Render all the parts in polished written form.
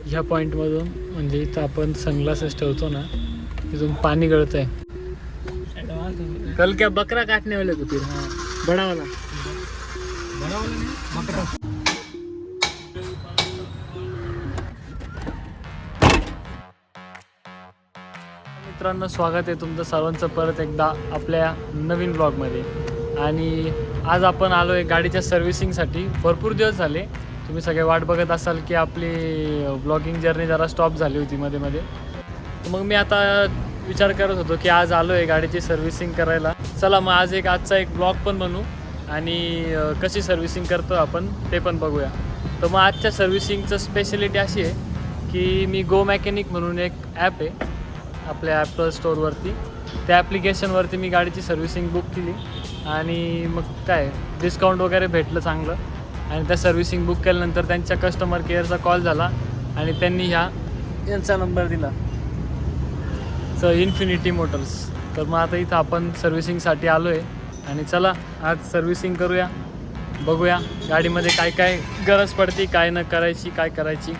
ह्या पॉईंटमधून म्हणजे इथं आपण सनग्लासेस ठेवतो ना, तिथून पाणी गळत आहे. कल क्या बकरा काटने वाले को फिर बड़ा वाला मित्रांनो, स्वागत आहे तुमचं सर्वांचं परत एकदा आपल्या नवीन ब्लॉगमध्ये. आणि आज आपण आलो आहे गाडीच्या सर्व्हिसिंगसाठी. भरपूर दिवस झाले, तुम्ही सगळे वाट बघत असाल की आपली ब्लॉगिंग जर्नी जरा स्टॉप झाली होती मध्ये मध्ये. तर मग मी आता विचार करत होतो की आज आलो आहे गाडीची सर्व्हिसिंग करायला. चला मग आज आजचा एक ब्लॉग पण बनवू आणि कशी सर्व्हिसिंग करतो आपण ते पण बघूया. तर मग आजच्या सर्व्हिसिंगचं स्पेशलिटी अशी आहे की मी गो मॅकॅनिक म्हणून एक ॲप आहे आपल्या ॲपल स्टोअरवरती. त्या ॲप्लिकेशनवरती मी गाडीची सर्व्हिसिंग बुक केली आणि मग काय डिस्काउंट वगैरे भेटलं चांगलं. आणि त्या सर्व्हिसिंग बुक केल्यानंतर त्यांच्या कस्टमर केअरचा कॉल झाला आणि त्यांनी यांचा नंबर दिला, इन्फिनिटी मोटर्स. तर मग आता इथं आपण सर्व्हिसिंगसाठी आलो आहे आणि चला आज सर्व्हिसिंग करूया, बघूया गाडीमध्ये काय काय गरज पडते, काय न करायची, काय करायची.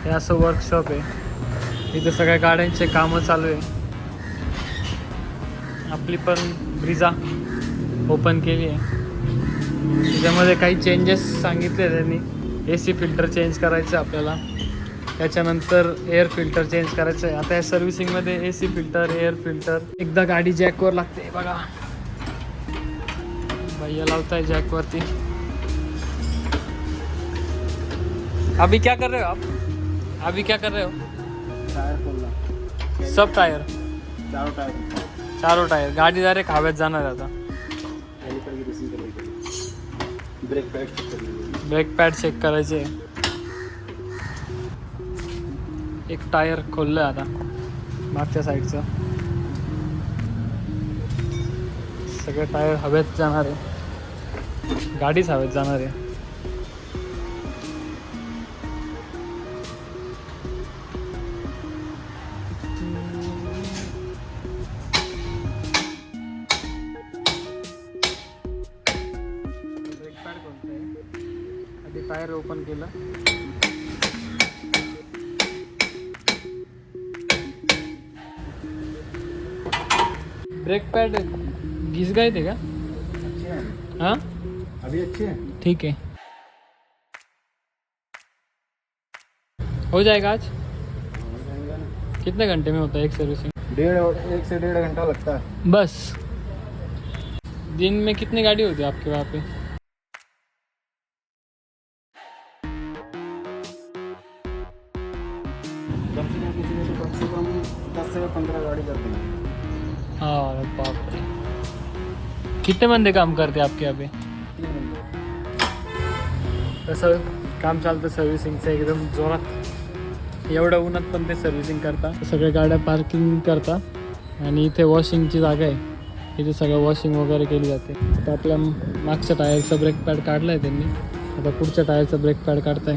हे असं वर्कशॉप आहे, इथं सगळ्या गाड्यांचे कामं चालू आहे. आपली पण ब्रिझा ओपन केली आहे, त्याच्यामध्ये काही चेंजेस सांगितले त्यांनी. AC फिल्टर चेंज करायचं आपल्याला, त्याच्यानंतर एअर फिल्टर चेंज करायचं आहे. आता या सर्व्हिसिंगमध्ये AC फिल्टर, एअर फिल्टर. एकदा गाडी जॅकवर लागते बघा, भैया लावताय जॅकवरती. अभी क्या कर रहे हो आप? अभी क्या कर रहे हो? टायर खोलना. सब टायर, चारों टायर. गाडी डायरेक्ट हवेत जाणार आहे आता. ब्रेक पॅड चेक करायचे. एक टायर खोललं आहे आता मागच्या साईडचं. सगळे टायर हवेत जाणार आहे, गाडीच हवेत जाणार आहे. ब्रेक पॅड कोणतं आहे, आधी टायर ओपन केलं. ब्रेक पैड घिस गए थे क्या? अच्छे हैं हाँ अभी, अच्छे हैं. ठीक है, हो जाएगा आज. हो जाएगा ना. कितने घंटे में होता है एक सर्विसिंग? 1 से 1.5 घंटा लगता है. बस. दिन में कितनी गाड़ी होती है आपके वहाँ पे? कम से कम किसी दिन कम से कम 10 से 15 गाड़ी करते हैं. हाँ बाप रे. कितने बंदे काम करते हैं आपके यहाँ पे? 3 बंदे. तसं काम चालतं सर्व्हिसिंगचं एकदम जोरात. एवढ्या उन्हात पण ते सर्व्हिसिंग करतात. सगळ्या गाड्या पार्किंग करतात आणि इथे वॉशिंगची जागा आहे, इथे सगळं वॉशिंग वगैरे केली जाते. तर आपल्या मागच्या टायरचा ब्रेक पॅड काढला आहे त्यांनी, आता पुढच्या टायरचा ब्रेक पॅड काढताय.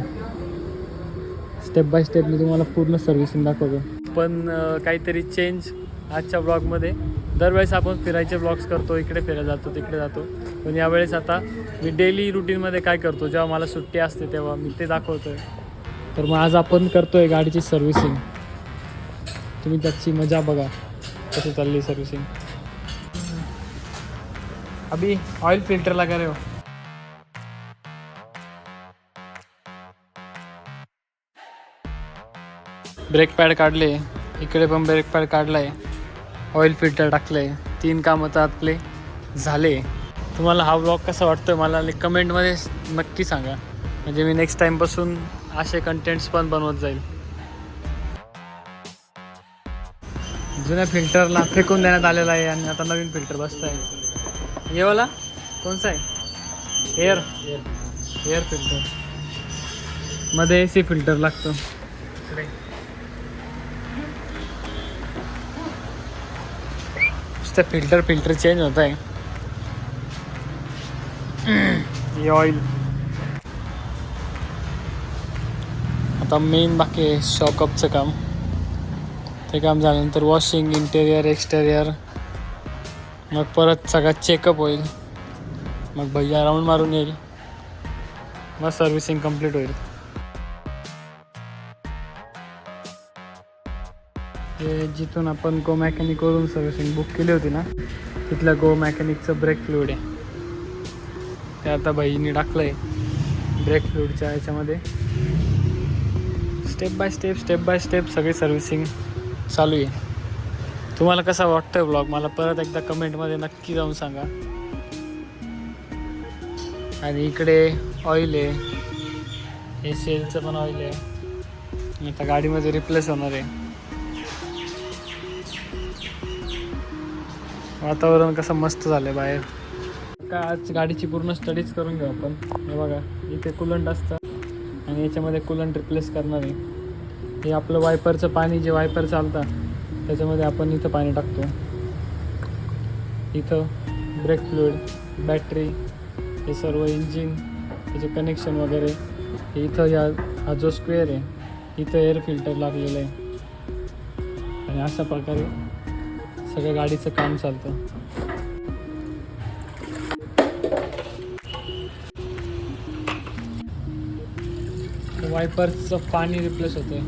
स्टेप बाय स्टेप मी तुम्हाला पूर्ण सर्व्हिसिंग दाखवतो. पण काहीतरी चेंज आजच्या ब्लॉगमध्ये. दरवेळेस आपण फिरायचे ब्लॉग्स करतो, इकडे फिरायला जातो, तिकडे जातो. पण यावेळेस आता मी डेली रुटीनमध्ये काय करतो, जेव्हा मला सुट्टी असते तेव्हा मी ते दाखवतो आहे. तर मग आज आपण करतो आहे गाडीची सर्व्हिसिंग. तुम्ही त्याची मजा बघा कशी चालली सर्व्हिसिंग. अभी ऑइल फिल्टर लगा रहे हो. ब्रेक पॅड काढले, इकडे पण ब्रेक पॅड काढलाय, ऑइल फिल्टर टाकले. 3 कामं तर आपले झाले. तुम्हाला हा ब्लॉग कसा वाटतोय मला कमेंटमध्ये नक्की सांगा, म्हणजे मी नेक्स्ट टाईमपासून असे कंटेंट्स पण बनवत जाईल. जुन्या फिल्टरला फेकून देण्यात आलेला आहे आणि आता नवीन फिल्टर बसत आहे. ये वाला कोणसा आहे? Air filter. मध्ये AC फिल्टर लागतो. फिल्टर चेंज होता है. ये ऑइल आता मेन बाकी आहे शॉकअपचं काम. ते काम झाल्यानंतर वॉशिंग, इंटेरियर, एक्सटेरियर, मग परत सगळा चेकअप होईल. मग भैया राऊंड मारून येईल, मग सर्व्हिसिंग कंप्लीट होईल. हे जिथून आपण गो मॅकॅनिकवरून सर्व्हिसिंग बुक केली होती ना, तिथल्या गो मॅकॅनिकचं ब्रेक फ्लुइड आहे. ते आता भाईनी टाकलं आहे ब्रेक फ्लुइडच्या ह्याच्यामध्ये. स्टेप बाय स्टेप सगळी सर्व्हिसिंग चालू आहे. तुम्हाला कसा वाटतोय ब्लॉग मला परत एकदा कमेंटमध्ये नक्की जाऊन सांगा. आणि इकडे ऑइल आहे, हे सेलचं पण ऑइल आहे, आता गाडीमध्ये रिप्लेस होणार आहे. वातावरण कसं मस्त झालं बाहेर. का आज गाडीची पूर्ण स्टडीज करून घेऊ आपण. हे बघा इथे कूलंट असतं आणि याच्यामध्ये कूलंट रिप्लेस करणार आहे. हे आपलं वायपरचं पाणी, जे वायपर चालतं त्याच्यामध्ये आपण इथं पाणी टाकतो. इथं ब्रेक फ्लुइड, बॅटरी, हे सर्व इंजिन, त्याचे कनेक्शन वगैरे. हे इथं हा जो स्क्वेअर आहे इथं एअर फिल्टर लागलेलं आहे. आणि अशा प्रकारे सगळं गाडीचं काम चालतं. वायपरचं पाणी रिप्लेस होते.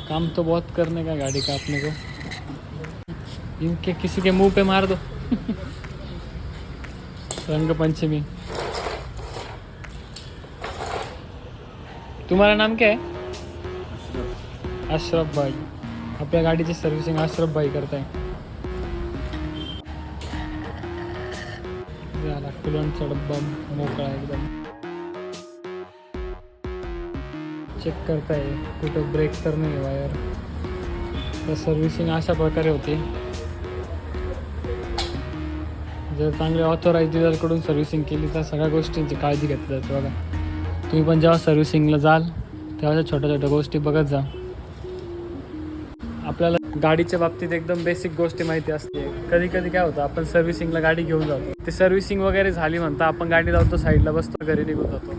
काम तो बहुत करने का गाड़ी का अपने को. इनके किसी के मुंह पे मार दो. रंग पंचमी. तुम्हारा नाम क्या है? अशरफ भाई. आपल्या गाडीची सर्व्हिसिंग अशरफ भाई करताय. झाला कुलंटचा डब्बा मोकळा एकदम. चेक करताय कुठं ब्रेक तर नाही वायर. तर सर्व्हिसिंग अशा प्रकारे होते. जर चांगले ऑथोराइज डीलरकडून सर्व्हिसिंग केली तर सगळ्या गोष्टींची काळजी घेतली जाते. बघा तुम्ही पण जेव्हा सर्व्हिसिंगला जाल तेव्हा छोट्या छोट्या गोष्टी बघत जा. आपल्याला गाडीच्या बाबतीत एकदम बेसिक गोष्टी माहिती असते. कधी कधी काय होतं आपण सर्व्हिसिंगला गाडी घेऊन जातो, ते सर्व्हिसिंग वगैरे झाली म्हणता आपण गाडी लावतो साईडला बसतो, घरी निघून जातो.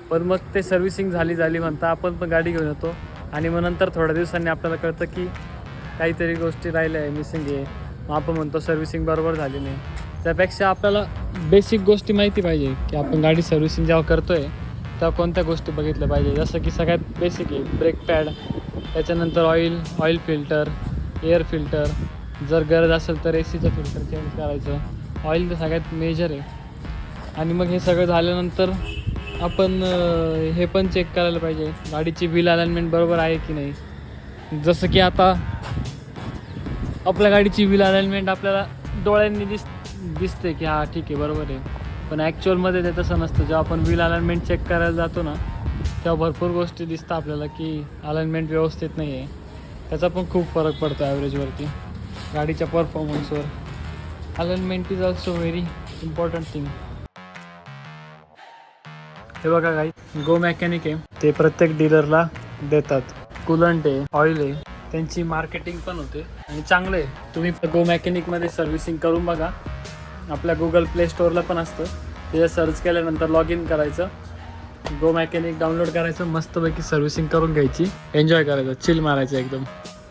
पण मग ते सर्व्हिसिंग झाली म्हणता आपण पण गाडी घेऊन येतो आणि मग नंतर थोड्या दिवसांनी आपल्याला कळतं की काहीतरी गोष्टी राहिल्या आहे, मिसिंग आहे. मग आपण म्हणतो सर्व्हिसिंग बरोबर झाली नाही. त्यापेक्षा आपल्याला बेसिक गोष्टी माहिती पाहिजे की आपण गाडी सर्व्हिसिंग जेव्हा करतो आहे तेव्हा कोणत्या गोष्टी बघितल्या पाहिजे. जसं की सगळ्यात बेसिक आहे ब्रेक पॅड, त्याच्यानंतर ऑइल फिल्टर, एअर फिल्टर, जर गरज असेल तर एसीचं फिल्टर चेंज करायचं. ऑइल तर सगळ्यात मेजर आहे. आणि मग हे सगळं झाल्यानंतर आपण हे पण चेक करायला पाहिजे गाडीची व्हील अलाइनमेंट बरोबर आहे की नाही. जसं की आता आपल्या गाडीची व्हील अलाइनमेंट आपल्याला डोळ्यांनी दिसते की हा ठीक आहे बरोबर आहे, पण ॲक्च्युअलमध्ये ते तसं नसतं. जेव्हा आपण व्हील अलाइनमेंट चेक करायला जातो ना तेव्हा भरपूर गोष्टी दिसतात आपल्याला की अलाइनमेंट व्यवस्थित नाही आहे. त्याचा पण खूप फरक पडतो ॲव्हरेजवरती, गाडीच्या परफॉर्मन्सवर. Alignment is also very important thing. हे बघा काही गो मॅकॅनिक आहे, ते प्रत्येक डीलरला देतात. कूलंट आहे, ऑइल आहे, त्यांची मार्केटिंग पण होते आणि चांगलं आहे. तुम्ही गो मॅकॅनिकमध्ये सर्व्हिसिंग करून बघा. आपल्या गुगल प्ले स्टोअरला पण असतं, तिथे सर्च केल्यानंतर लॉग इन करायचं, गो मॅकॅनिक डाउनलोड करायचं, मस्तपैकी सर्व्हिसिंग करून घ्यायची, एन्जॉय करायचं, चिल मारायचं एकदम.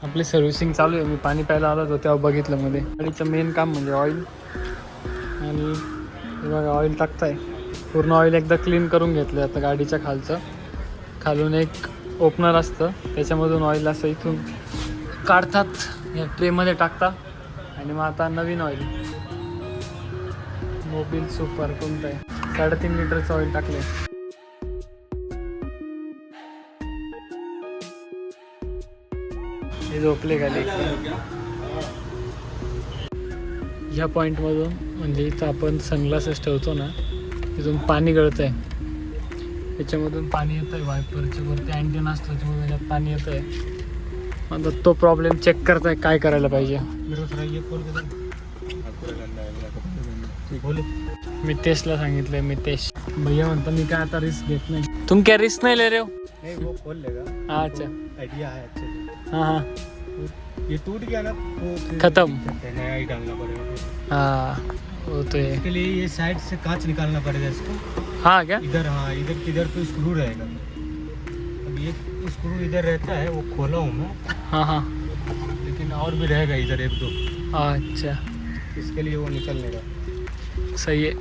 आपली सर्व्हिसिंग चालू आहे. मी पाणी प्यायला आलो होतो तेव्हा बघितलं मध्ये. गाडीचं मेन काम म्हणजे ऑइल. आणि हे बघा ऑइल टाकताय, पूर्ण ऑइल एकदा क्लीन करून घेतलं. आता गाडीच्या खालून एक ओपनर असतं, त्याच्यामधून ऑइल असं इथून काढतात, या ट्रेमध्ये टाकता. आणि मग आता नवीन ऑइल मोबिल सुपर कोणतं आहे 3.5 लिटरचं ऑइल टाकले. हे झोपले खाली. ह्या पॉईंटमधून म्हणजे इथं आपण सनग्लासेस ठेवतो ना, तिथून पाणी गळतं आहे. त्याच्यामधून पाणी येतं आहे वायपरच्या वरती अँटेना असतो त्याच्यामुळे त्याच्यात पाणी येतं आहे. आता तो प्रॉब्लेम चेक करताय काय करायला पाहिजे. मितेशला सांगितलंय. मितेश भैया म्हणतो मी काय आता रिस्क घेत नाही. तुम क्या रिस्क नहीं ले रहे हो? नहीं वो खोल लेगा. हाँ अच्छा आइडिया है अच्छे से. हाँ हाँ ये टूट गया ना तो फिर खत्म। नया ही डालना पड़ेगा। हाँ वो तो है। इसके लिए ये साइड से कांच निकालना पड़ेगा इसको। हाँ क्या? इधर, हाँ इधर किधर तो स्क्रू रहेगा। अब ये स्क्रू इधर रहता है, वो खोला हूँ मैं, हाँ हाँ। लेकिन और भी रहेगा इधर एक दो, अच्छा इसके लिए वो निकलने का। सही है।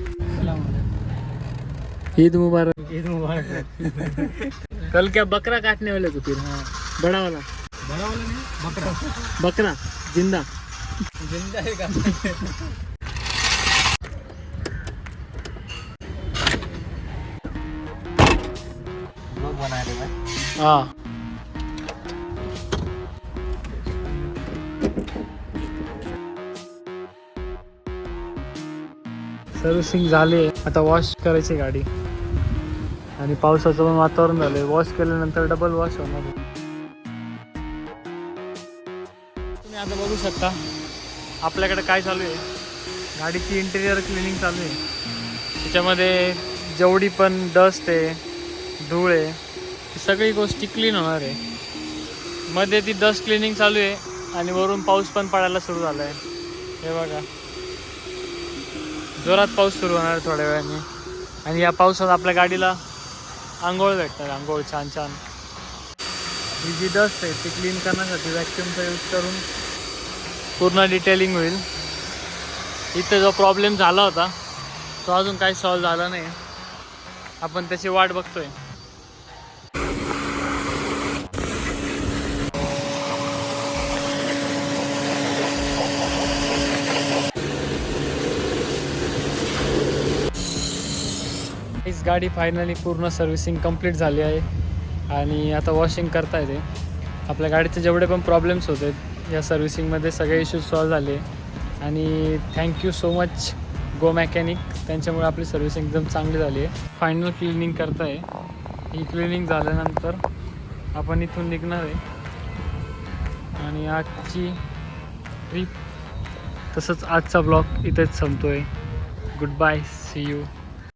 ईद मुबारक। ईद मुबारक। कल क्या बकरा काटने वाले तो फिर? हाँ बड़ा वाला। बड़ा वाला नहीं, बकरा। बकरा जिंदा। जिंदा है का? लोग बना रहे भाई। हाँ सर्व्हिसिंग झाली, आता वॉश करायची गाडी. आणि पावसाचं पण वातावरण झालंय. वॉश केल्यानंतर डबल वॉश होणार आहे. तुम्ही आता बघू शकता आपल्याकडे काय चालू आहे. गाडीची इंटेरियर क्लिनिंग चालू आहे. त्याच्यामध्ये जेवढी पण डस्ट आहे, धूळ आहे, ती सगळी गोष्टी क्लीन होणार आहे. मध्ये ती डस्ट क्लिनिंग चालू आहे आणि वरून पाऊस पण पडायला सुरू झाला आहे. हे बघा जोरात पाऊस सुरू होणार आहे थोड्या वेळाने. आणि या पावसात आपल्या गाडीला आंघोळ भेटणार, आंघोळ छान छान. ही जी डस्ट आहे ती क्लीन करण्यासाठी वॅक्यूमचा यूज करून पूर्ण डिटेलिंग होईल. इथे जो प्रॉब्लेम झाला होता तो अजून काही सॉल्व झाला नाही. आपण त्याची वाट बघतोय. हीच गाडी फायनली पूर्ण सर्व्हिसिंग कंप्लीट झाली आहे आणि आता वॉशिंग करता येते. आपल्या गाडीचे जेवढे पण प्रॉब्लेम्स होते या सर्व्हिसिंगमध्ये सगळे इश्यूज सॉल्व झाले. आणि थँक्यू सो मच गो मॅकॅनिक, त्यांच्यामुळे आपली सर्व्हिसिंग एकदम चांगली झाली आहे. फायनल क्लिनिंग करता आहे. ही क्लिनिंग झाल्यानंतर आपण इथून निघणार आहे आणि आजची ट्रिप तसंच आजचा ब्लॉग इथेच संपतो आहे. Goodbye, see you.